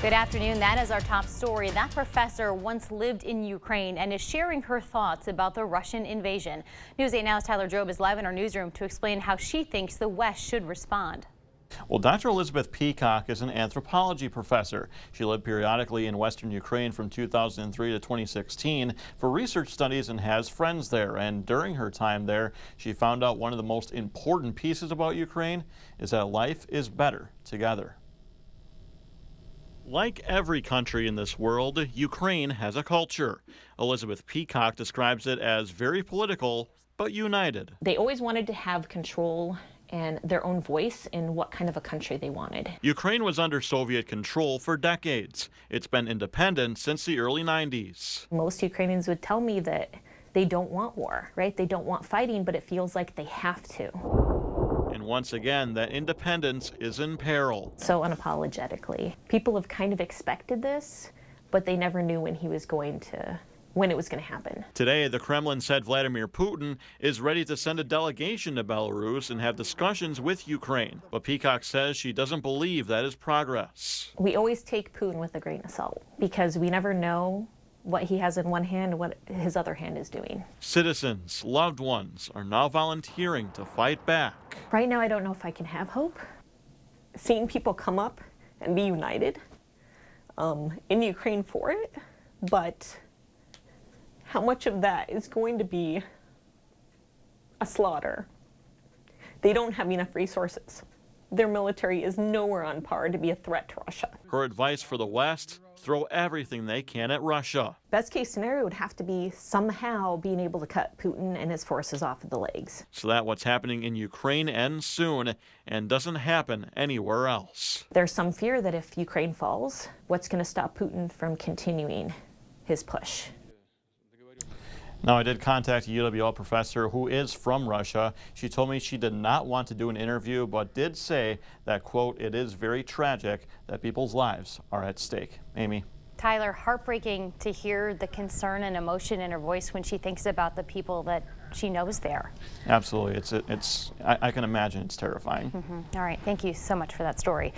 Good afternoon. That is our top story. That professor once lived in Ukraine and is sharing her thoughts about the Russian invasion. News 8 Now's Tyler Jobe is live in our newsroom to explain how she thinks the West should respond. Well, Dr. Elizabeth Peacock is an anthropology professor. She lived periodically in western Ukraine from 2003 to 2016 for research studies and has friends there. And during her time there, she found out one of the most important pieces about Ukraine is that life is better together. Like every country in this world, Ukraine has a culture. Elizabeth Peacock describes it as very political, but united. They always wanted to have control and their own voice in what kind of a country they wanted. Ukraine was under Soviet control for decades. It's been independent since the early 90s. Most Ukrainians would tell me that they don't want war, right? They don't want fighting, but it feels like they have to. And once again, that independence is in peril. So unapologetically. People have kind of expected this, but they never knew when it was going to happen. Today, the Kremlin said Vladimir Putin is ready to send a delegation to Belarus and have discussions with Ukraine. But Peacock says she doesn't believe that is progress. We always take Putin with a grain of salt because we never know what he has in one hand and what his other hand is doing. Citizens, loved ones, are now volunteering to fight back. Right now, I don't know if I can have hope. Seeing people come up and be united in Ukraine for it, but how much of that is going to be a slaughter? They don't have enough resources. Their military is nowhere on par to be a threat to Russia. Her advice for the West, throw everything they can at Russia. Best case scenario would have to be somehow being able to cut Putin and his forces off of the legs. So that what's happening in Ukraine ends soon and doesn't happen anywhere else. There's some fear that if Ukraine falls, what's going to stop Putin from continuing his push? Now, I did contact a UWL professor who is from Russia. She told me she did not want to do an interview, but did say that, quote, it is very tragic that people's lives are at stake. Amy. Tyler, heartbreaking to hear the concern and emotion in her voice when she thinks about the people that she knows there. Absolutely. I can imagine it's terrifying. All right. Thank you so much for that story.